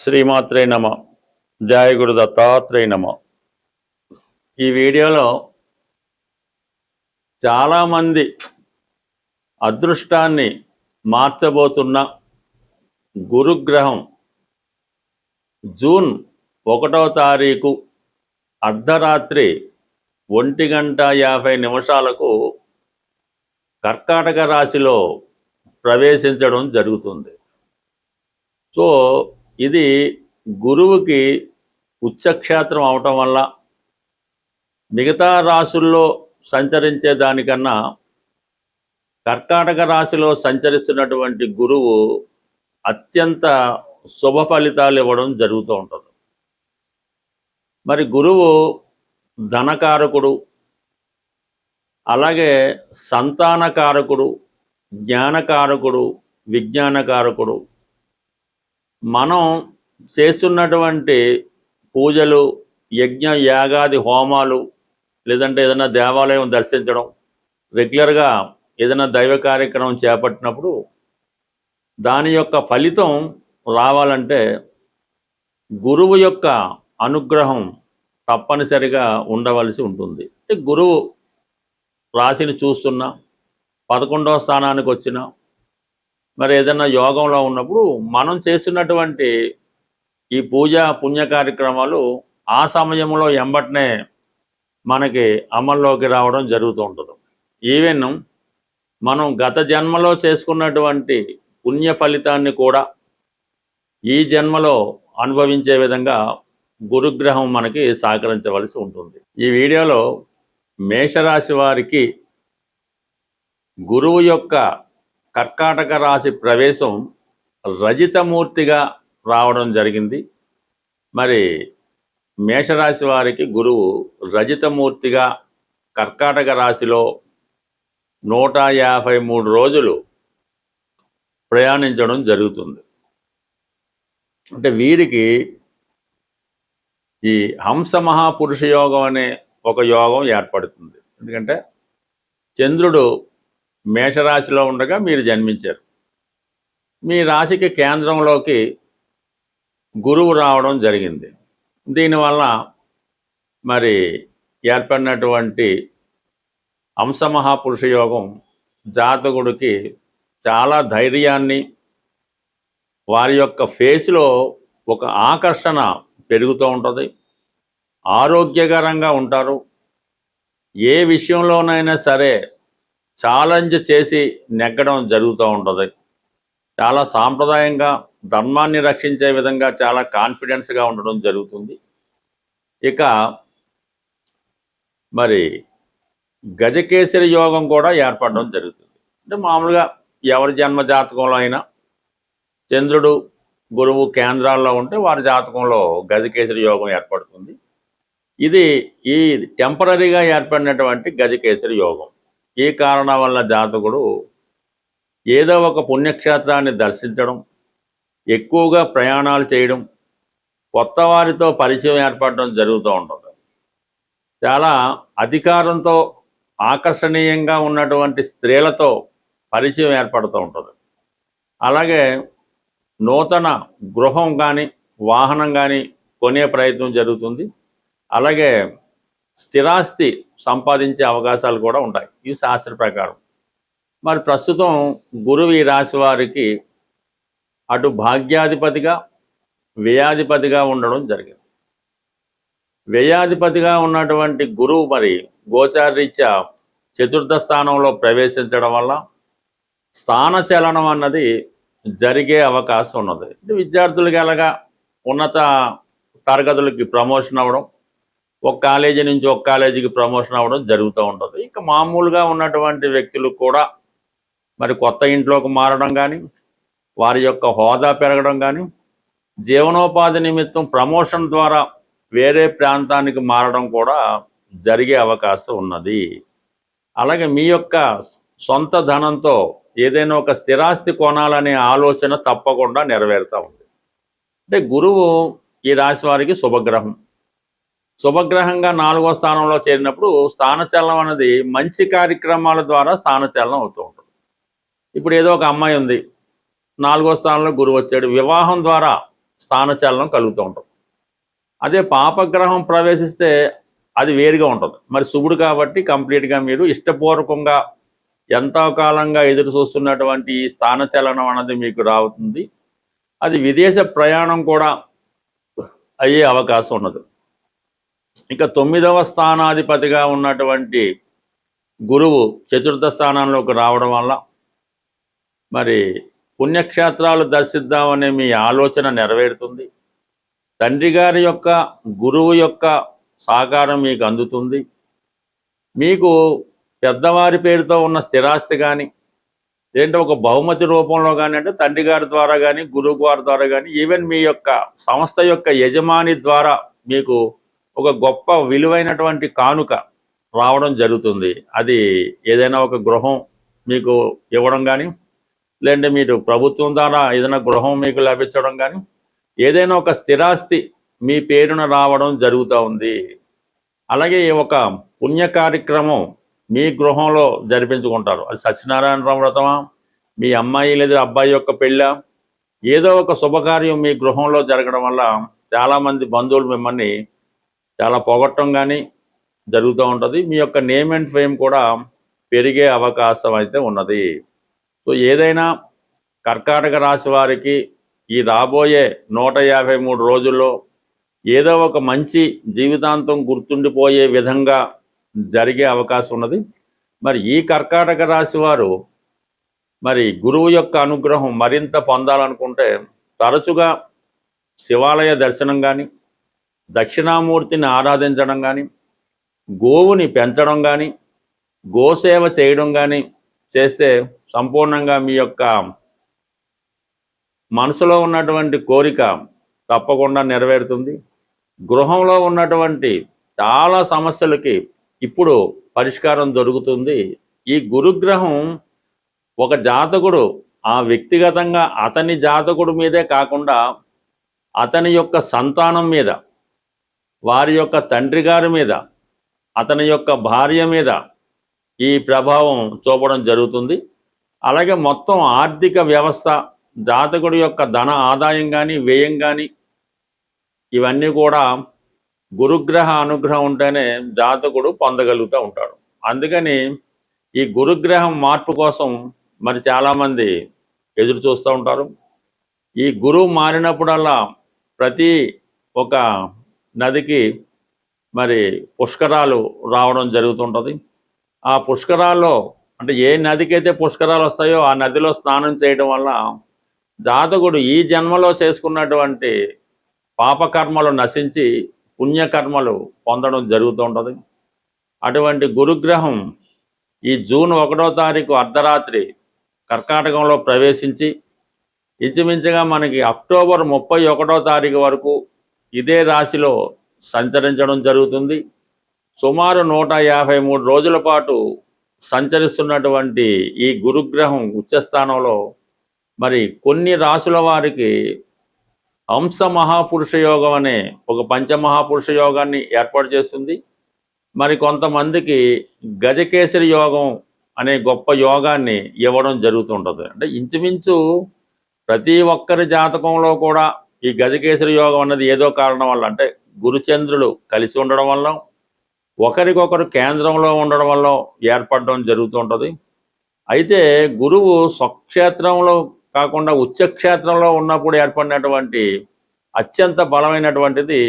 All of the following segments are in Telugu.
శ్రీమాత్రే నమ. జయ గురు దత్తాత్రేయ నమ. ఈ వీడియోలో చాలామంది అదృష్టాన్ని మార్చబోతున్న గురుగ్రహం జూన్ 1వ తారీఖు అర్ధరాత్రి 1:50 కర్కాటక రాశిలో ప్రవేశించడం జరుగుతుంది. సో ఇది గురువుకి ఉచ్చక్షేత్రం అవటం వల్ల మిగతా రాశుల్లో సంచరించే దానికన్నా కర్కాటక రాశిలో సంచరిస్తున్నటువంటి గురువు అత్యంత శుభ ఫలితాలు ఇవ్వడం జరుగుతూ ఉంటుంది. మరి గురువు ధనకారకుడు, అలాగే సంతానకారకుడు, జ్ఞానకారకుడు, విజ్ఞానకారకుడు. మనం చేస్తున్నటువంటి పూజలు, యజ్ఞ యాగాది హోమాలు, లేదంటే ఏదైనా దేవాలయం దర్శించడం, రెగ్యులర్గా ఏదైనా దైవ కార్యక్రమం చేపట్టినప్పుడు దాని యొక్క ఫలితం రావాలంటే గురువు యొక్క అనుగ్రహం తప్పనిసరిగా ఉండవలసి ఉంటుంది. గురువు రాశిని చూస్తున్నా, 11వ స్థానానికి వచ్చినా, మరి ఏదైనా యోగంలో ఉన్నప్పుడు మనం చేస్తున్నటువంటి ఈ పూజ పుణ్య కార్యక్రమాలు ఆ సమయంలో ఎంబటనే మనకి అమల్లోకి రావడం జరుగుతూ ఉంటుంది. ఈవెన్ మనం గత జన్మలో చేసుకున్నటువంటి పుణ్య ఫలితాన్ని కూడా ఈ జన్మలో అనుభవించే విధంగా గురుగ్రహం మనకి సహకరించవలసి ఉంటుంది. ఈ వీడియోలో మేషరాశి వారికి గురువు యొక్క కర్కాటక రాశి ప్రవేశం రజితమూర్తిగా రావడం జరిగింది. మరి మేషరాశి వారికి గురువు రజితమూర్తిగా కర్కాటక రాశిలో 153 రోజులు ప్రయాణించడం జరుగుతుంది. అంటే వీరికి ఈ హంస మహాపురుష యోగం అనే ఒక యోగం ఏర్పడుతుంది. ఎందుకంటే చంద్రుడు మేషరాశిలో ఉండగా మీరు జన్మించారు. మీ రాశికి కేంద్రంలోకి గురువు రావడం జరిగింది. దీనివల్ల మరి ఏర్పడినటువంటి హంసమహాపురుష యోగం జాతకుడికి చాలా ధైర్యాన్ని, వారి యొక్క ఫేస్లో ఒక ఆకర్షణ పెరుగుతూ ఉంటుంది, ఆరోగ్యకరంగా ఉంటారు. ఏ విషయంలోనైనా సరే ఛాలెంజ్ చేసి నెగ్గడం జరుగుతూ ఉంటుంది. చాలా సాంప్రదాయంగా ధర్మాన్ని రక్షించే విధంగా చాలా కాన్ఫిడెన్స్గా ఉండడం జరుగుతుంది. ఇక మరి గజకేసరి యోగం కూడా ఏర్పడడం జరుగుతుంది. అంటే మామూలుగా ఎవరి జన్మ జాతకంలో అయినా చంద్రుడు గురువు కేంద్రాల్లో ఉంటే వారి జాతకంలో గజకేసరి యోగం ఏర్పడుతుంది. ఇది ఈ టెంపరీగా ఏర్పడినటువంటి గజకేసరి యోగం. ఈ కారణం వల్ల జాతకుడు ఏదో ఒక పుణ్యక్షేత్రాన్ని దర్శించడం, ఎక్కువగా ప్రయాణాలు చేయడం, కొత్త వారితో పరిచయం ఏర్పడడం జరుగుతూ ఉంటుంది. చాలా అధికారంతో ఆకర్షణీయంగా ఉన్నటువంటి స్త్రీలతో పరిచయం ఏర్పడుతూ ఉంటుంది. అలాగే నూతన గృహం కానీ వాహనం కానీ కొనే ప్రయత్నం జరుగుతుంది. అలాగే స్థిరాస్తి సంపాదించే అవకాశాలు కూడా ఉంటాయి ఈ శాస్త్ర ప్రకారం. మరి ప్రస్తుతం గురువు ఈ రాశి వారికి అటు భాగ్యాధిపతిగా వ్యయాధిపతిగా ఉండడం జరిగింది. వ్యయాధిపతిగా ఉన్నటువంటి గురువు మరి గోచారరీత్యా 4వ స్థానంలో ప్రవేశించడం వల్ల స్థానచలనం అన్నది జరిగే అవకాశం ఉన్నది. విద్యార్థులకి ఎలాగా ఉన్నత తరగతులకి ప్రమోషన్ అవ్వడం, ఒక కాలేజీ నుంచి ఒక కాలేజీకి ప్రమోషన్ అవ్వడం జరుగుతూ ఉంటుంది. ఇక మామూలుగా ఉన్నటువంటి వ్యక్తులు కూడా మరి కొత్త ఇంట్లోకి మారడం కానీ, వారి యొక్క హోదా పెరగడం కానీ, జీవనోపాధి నిమిత్తం ప్రమోషన్ ద్వారా వేరే ప్రాంతానికి మారడం కూడా జరిగే అవకాశం ఉన్నది. అలాగే మీ యొక్క సొంత ధనంతో ఏదైనా ఒక స్థిరాస్తి కొనాలనే ఆలోచన తప్పకుండా నెరవేరుతూ ఉంది. అంటే గురువు ఈ రాశి వారికి శుభగ్రహం. శుభగ్రహంగా 4వ స్థానంలో చేరినప్పుడు స్థానచలనం అనేది మంచి కార్యక్రమాల ద్వారా స్థానచలనం అవుతూ ఉంటుంది. ఇప్పుడు ఏదో ఒక అమ్మాయి ఉంది, 4వ స్థానంలో గురువు వచ్చాడు, వివాహం ద్వారా స్థానచలనం కలుగుతూ ఉంటుంది. అదే పాపగ్రహం ప్రవేశిస్తే అది వేరుగా ఉంటుంది. మరి శుభుడు కాబట్టి కంప్లీట్గా మీరు ఇష్టపూర్వకంగా ఎంతో కాలంగా ఎదురు చూస్తున్నటువంటి ఈ స్థానచలనం అనేది మీకు రావుతుంది. అది విదేశ ప్రయాణం కూడా అయ్యే అవకాశం ఉన్నది. ఇక 9వ స్థానాధిపతిగా ఉన్నటువంటి గురువు చతుర్థ స్థానంలోకి రావడం వల్ల మరి పుణ్యక్షేత్రాలు దర్శిద్దామనే మీ ఆలోచన నెరవేరుతుంది. తండ్రి గారి యొక్క గురువు యొక్క సహకారం మీకు అందుతుంది. మీకు పెద్దవారి పేరుతో ఉన్న స్థిరాస్తి కానీ లేదంటే ఒక బహుమతి రూపంలో కానీ, అంటే తండ్రి గారి ద్వారా కానీ గురువు గారి ద్వారా కానీ, ఈవెన్ మీ యొక్క సంస్థ యొక్క యజమాని ద్వారా మీకు ఒక గొప్ప విలువైనటువంటి కానుక రావడం జరుగుతుంది. అది ఏదైనా ఒక గృహం మీకు ఇవ్వడం కానీ, లేదంటే మీరు ప్రభుత్వం ద్వారా ఏదైనా గృహం మీకు లభించడం కానీ, ఏదైనా ఒక స్థిరాస్తి మీ పేరున రావడం జరుగుతూ ఉంది. అలాగే ఒక పుణ్య కార్యక్రమం మీ గృహంలో జరిపించుకుంటారు. అది సత్యనారాయణ వ్రతమా, మీ అమ్మాయి లేదా అబ్బాయి యొక్క పెళ్ళ, ఏదో ఒక శుభకార్యం మీ గృహంలో జరగడం వల్ల చాలామంది బంధువులు మిమ్మల్ని చాలా పొగట్టడం కానీ జరుగుతూ ఉంటుంది. మీ యొక్క నేమ్ అండ్ ఫేమ్ కూడా పెరిగే అవకాశం అయితే ఉన్నది. సో ఏదైనా కర్కాటక రాశి వారికి ఈ రాబోయే 153 రోజుల్లో ఏదో ఒక మంచి జీవితాంతం గుర్తుండిపోయే విధంగా జరిగే అవకాశం ఉన్నది. మరి ఈ కర్కాటక రాశి వారు మరి గురువు యొక్క అనుగ్రహం మరింత పొందాలనుకుంటే తరచుగా శివాలయ దర్శనం కానీ, దక్షిణామూర్తిని ఆరాధించడం కానీ, గోవుని పెంచడం కానీ, గోసేవ చేయడం కానీ చేస్తే సంపూర్ణంగా మీ యొక్క మనసులో ఉన్నటువంటి కోరిక తప్పకుండా నెరవేరుతుంది. గృహంలో ఉన్నటువంటి చాలా సమస్యలకి ఇప్పుడు పరిష్కారం దొరుకుతుంది. ఈ గురుగ్రహం ఒక జాతకుడు ఆ వ్యక్తిగతంగా అతని జాతకుడి మీదే కాకుండా అతని యొక్క సంతానం మీద, వారి యొక్క తండ్రి గారి మీద, అతని యొక్క భార్య మీద ఈ ప్రభావం చూపడం జరుగుతుంది. అలాగే మొత్తం ఆర్థిక వ్యవస్థ, జాతకుడి యొక్క ధన ఆదాయం కానీ వ్యయం కానీ ఇవన్నీ కూడా గురుగ్రహ అనుగ్రహం ఉంటేనే జాతకుడు పొందగలుగుతూ ఉంటాడు. అందుకని ఈ గురుగ్రహం మార్పు కోసం మరి చాలామంది ఎదురు చూస్తూ ఉంటారు. ఈ గురువు మారినప్పుడల్లా ప్రతి ఒక నదికి మరి పుష్కరాలు రావడం జరుగుతుంటుంది. ఆ పుష్కరాల్లో అంటే ఏ నదికైతే పుష్కరాలు వస్తాయో ఆ నదిలో స్నానం చేయడం వల్ల జాతకుడు ఈ జన్మలో చేసుకున్నటువంటి పాపకర్మలు నశించి పుణ్యకర్మలు పొందడం జరుగుతూ ఉంటుంది. అటువంటి గురుగ్రహం ఈ జూన్ 1వ తారీఖు అర్ధరాత్రి కర్కాటకంలో ప్రవేశించి ఇంచుమించుగా మనకి అక్టోబర్ 31వ తారీఖు వరకు ఇదే రాశిలో సంచరించడం జరుగుతుంది. సుమారు 153 రోజుల పాటు సంచరిస్తున్నటువంటి ఈ గురుగ్రహం ఉచ్చస్థానంలో మరి కొన్ని రాశుల వారికి హంస మహాపురుష యోగం అనే ఒక పంచమహాపురుష యోగాన్ని ఏర్పాటు చేస్తుంది. మరి కొంతమందికి గజకేసరి యోగం అనే గొప్ప యోగాన్ని ఇవ్వడం జరుగుతుంటుంది. అంటే ఇంచుమించు ప్రతి ఒక్కరి జాతకంలో కూడా ఈ గజకేసరి యోగం అన్నది ఏదో కారణం వల్ల, అంటే గురుచంద్రులు కలిసి ఉండడం వల్ల, ఒకరికొకరు కేంద్రంలో ఉండడం వల్ల ఏర్పడడం జరుగుతుంటుంది. అయితే గురువు స్వక్షేత్రంలో కాకుండా ఉచ్చక్షేత్రంలో ఉన్నప్పుడు ఏర్పడినటువంటి అత్యంత బలమైనటువంటిది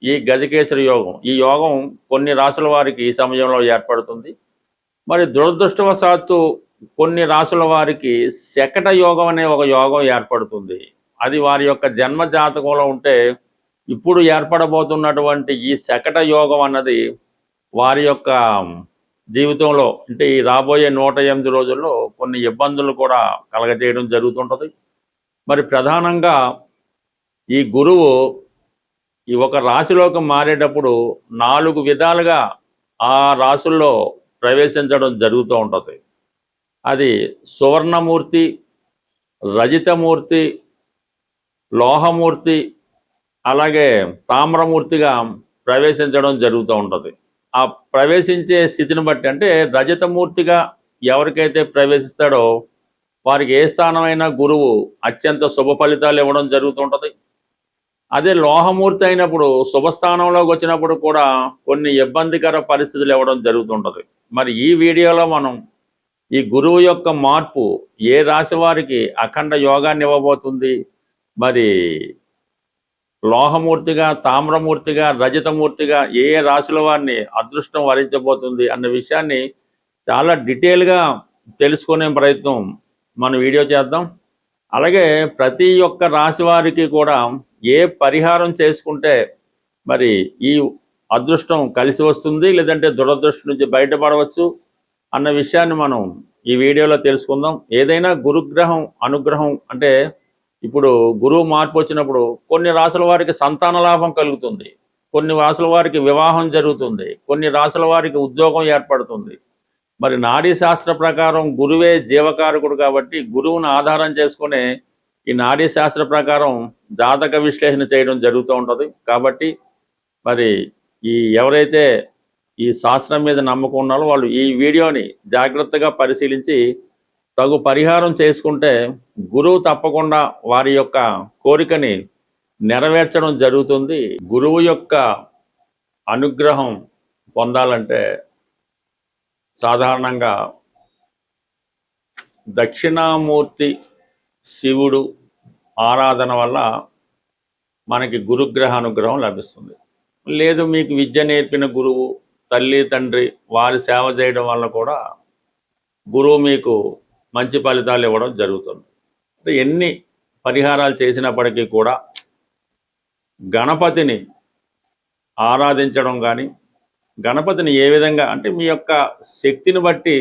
ఈ గజకేసరి యోగం. ఈ యోగం కొన్ని రాసుల వారికి ఈ సమయంలో ఏర్పడుతుంది. మరి దురదృష్టవశాత్తు కొన్ని రాసుల వారికి శకట యోగం అనే ఒక యోగం ఏర్పడుతుంది. అది వారి యొక్క జన్మ జాతకంలో ఉంటే ఇప్పుడు ఏర్పడబోతున్నటువంటి ఈ శకట యోగం అన్నది వారి యొక్క జీవితంలో అంటే ఈ రాబోయే 108 రోజుల్లో కొన్ని ఇబ్బందులు కూడా కలగజేయడం జరుగుతుంటుంది. మరి ప్రధానంగా ఈ గురువు ఈ ఒక రాశిలోకి మారేటప్పుడు 4 విధాలుగా ఆ రాశుల్లో ప్రవేశించడం జరుగుతూ ఉంటుంది. అది సువర్ణమూర్తి, రజితమూర్తి, లోహమూర్తి, అలాగే తామ్రమూర్తిగా ప్రవేశించడం జరుగుతూ ఉంటుంది. ఆ ప్రవేశించే స్థితిని బట్టి అంటే రజతమూర్తిగా ఎవరికైతే ప్రవేశిస్తాడో వారికి ఏ స్థానమైనా గురువు అత్యంత శుభ ఫలితాలు ఇవ్వడం జరుగుతుంటుంది. అదే లోహమూర్తి అయినప్పుడు శుభస్థానంలోకి వచ్చినప్పుడు కూడా కొన్ని ఇబ్బందికర పరిస్థితులు ఇవ్వడం జరుగుతుంటుంది. మరి ఈ వీడియోలో మనం ఈ గురువు యొక్క మార్పు ఏ రాశి వారికి అఖండ యోగాన్ని ఇవ్వబోతుంది, మరి లోహమూర్తిగా, తామ్రమూర్తిగా, రజతమూర్తిగా ఏ రాశుల వారిని అదృష్టం వరించబోతుంది అన్న విషయాన్ని చాలా డీటెయిల్గా తెలుసుకునే ప్రయత్నం మనం వీడియో చేద్దాం. అలాగే ప్రతి ఒక్క రాశి వారికి కూడా ఏ పరిహారం చేసుకుంటే మరి ఈ అదృష్టం కలిసి వస్తుంది, లేదంటే దురదృష్టం నుంచి బయటపడవచ్చు అన్న విషయాన్ని మనం ఈ వీడియోలో తెలుసుకుందాం. ఏదైనా గురుగ్రహం అనుగ్రహం అంటే ఇప్పుడు గురువు మార్పు వచ్చినప్పుడు కొన్ని రాసుల వారికి సంతాన లాభం కలుగుతుంది, కొన్ని రాసుల వారికి వివాహం జరుగుతుంది, కొన్ని రాసుల వారికి ఉద్యోగం ఏర్పడుతుంది. మరి నాడీ శాస్త్ర ప్రకారం గురువే జీవకారకుడు కాబట్టి గురువును ఆధారం చేసుకునే ఈ నాడీ శాస్త్ర ప్రకారం జాతక విశ్లేషణ చేయడం జరుగుతూ ఉంటుంది. కాబట్టి మరి ఎవరైతే ఈ శాస్త్రం మీద నమ్మకం ఉన్నారో వాళ్ళు ఈ వీడియోని జాగ్రత్తగా పరిశీలించి తగు పరిహారం చేసుకుంటే గురువు తప్పకుండా వారి యొక్క కోరికని నెరవేర్చడం జరుగుతుంది. గురువు యొక్క అనుగ్రహం పొందాలంటే సాధారణంగా దక్షిణామూర్తి శివుడు ఆరాధన వల్ల మనకి గురుగ్రహ అనుగ్రహం లభిస్తుంది. లేదు మీకు విద్య నేర్పిన గురువు, తల్లి తండ్రి వారి సేవ చేయడం వల్ల కూడా గురువు మీకు మంచి ఫలితాలు ఇవ్వడం జరుగుతుంది. ఎన్ని పరిహారాలు చేసినప్పటికీ కూడా గణపతిని ఆరాధించడం కానీ, గణపతిని ఏ విధంగా అంటే మీ యొక్క శక్తిని బట్టి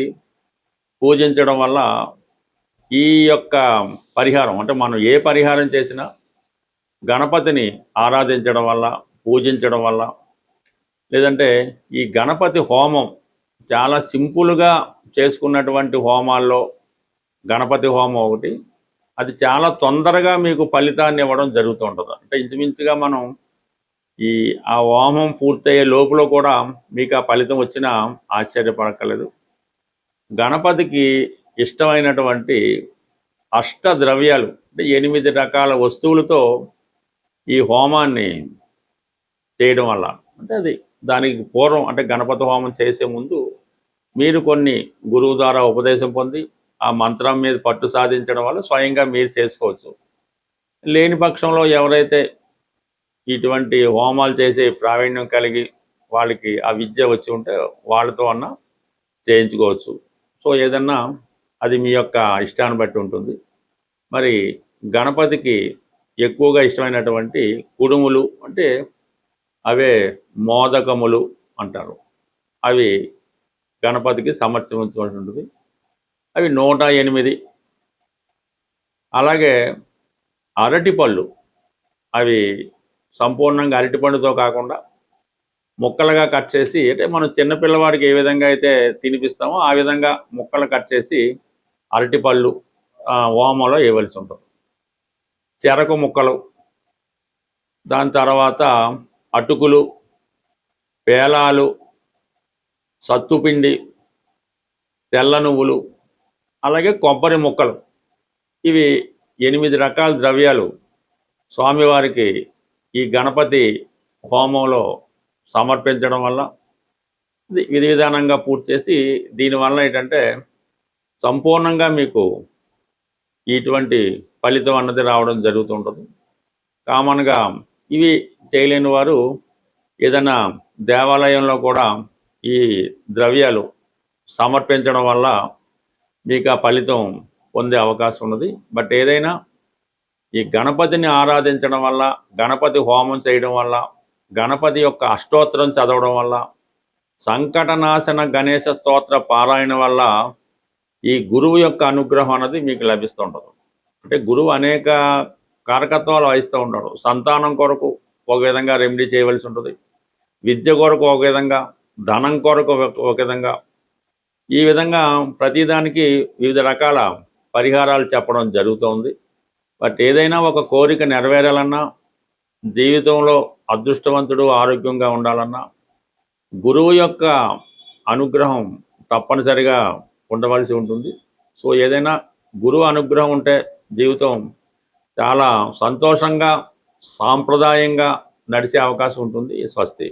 పూజించడం వల్ల ఈ యొక్క పరిహారం అంటే మనం ఏ పరిహారం చేసినా గణపతిని ఆరాధించడం వల్ల, పూజించడం వల్ల, లేదంటే ఈ గణపతి హోమం చాలా సింపుల్గా చేసుకున్నటువంటి హోమాల్లో గణపతి హోమం ఒకటి, అది చాలా తొందరగా మీకు ఫలితాన్ని ఇవ్వడం జరుగుతూ ఉంటుంది. అంటే ఇంచుమించుగా మనం ఆ హోమం పూర్తయ్యే లోపల కూడా మీకు ఆ ఫలితం వచ్చినా ఆశ్చర్యపడక్కర్లేదు. గణపతికి ఇష్టమైనటువంటి అష్టద్రవ్యాలు అంటే 8 రకాల వస్తువులతో ఈ హోమాన్ని చేయడం వల్ల అంటే అది దానికి పూర్వం అంటే గణపతి హోమం చేసే ముందు మీరు కొన్ని గురువు ద్వారా ఉపదేశం పొంది ఆ మంత్రం మీద పట్టు సాధించడం వల్ల స్వయంగా మీరు చేసుకోవచ్చు. లేని పక్షంలో ఎవరైతే ఇటువంటి హోమాలు చేసే ప్రావీణ్యం కలిగి వాళ్ళకి ఆ విద్య వచ్చి ఉంటే వాళ్ళతో అన్నా చేయించుకోవచ్చు. సో ఏదన్నా అది మీ యొక్క ఇష్టాన్ని బట్టి ఉంటుంది. మరి గణపతికి ఎక్కువగా ఇష్టమైనటువంటి కుడుములు అంటే అవే మోదకములు అంటారు, అవి గణపతికి సమర్పించవలసి ఉంటుంది. అవి 108. అలాగే అరటిపళ్ళు, అవి సంపూర్ణంగా అరటిపండుతో కాకుండా ముక్కలుగా కట్ చేసి అంటే మనం చిన్నపిల్లవాడికి ఏ విధంగా అయితే తినిపిస్తామో ఆ విధంగా ముక్కలు కట్ చేసి అరటిపళ్ళు హోమంలో వేయవలసి ఉంటుంది. చెరకు ముక్కలు, దాని తర్వాత అటుకులు, పేలాలు, సత్తుపిండి, తెల్ల నువ్వులు, అలాగే కొబ్బరి ముక్కలు, ఇవి 8 రకాల ద్రవ్యాలు స్వామివారికి ఈ గణపతి హోమంలో సమర్పించడం వల్ల విధి విధానంగా పూర్తి చేసి దీనివల్ల ఏంటంటే సంపూర్ణంగా మీకు ఇటువంటి ఫలితం అన్నది రావడం జరుగుతుంటుంది. కామన్గా ఇవి చేయలేని వారు ఏదైనా దేవాలయంలో కూడా ఈ ద్రవ్యాలు సమర్పించడం వల్ల మీకు ఆ ఫలితం పొందే అవకాశం ఉన్నది. బట్ ఏదైనా ఈ గణపతిని ఆరాధించడం వల్ల, గణపతి హోమం చేయడం వల్ల, గణపతి యొక్క అష్టోత్తరం చదవడం వల్ల, సంకటనాశన గణేశ స్తోత్ర పారాయణ వల్ల ఈ గురువు యొక్క అనుగ్రహం అనేది మీకు లభిస్తూ ఉంటుంది. అంటే గురువు అనేక కారకత్వాలు వహిస్తూ ఉంటాడు. సంతానం కొరకు ఒక విధంగా రెమెడీ చేయవలసి ఉంటుంది, విద్య కొరకు ఒక విధంగా, ధనం కొరకు ఒక విధంగా, ఈ విధంగా ప్రతిదానికి వివిధ రకాల పరిహారాలు చెప్పడం జరుగుతుంది. బట్ ఏదైనా ఒక కోరిక నెరవేరాలన్నా, జీవితంలో అదృష్టవంతుడు ఆరోగ్యంగా ఉండాలన్నా గురువు యొక్క అనుగ్రహం తప్పనిసరిగా ఉండవలసి ఉంటుంది. సో ఏదైనా గురువు అనుగ్రహం ఉంటే జీవితం చాలా సంతోషంగా సాంప్రదాయంగా నడిచే అవకాశం ఉంటుంది. స్వస్తి.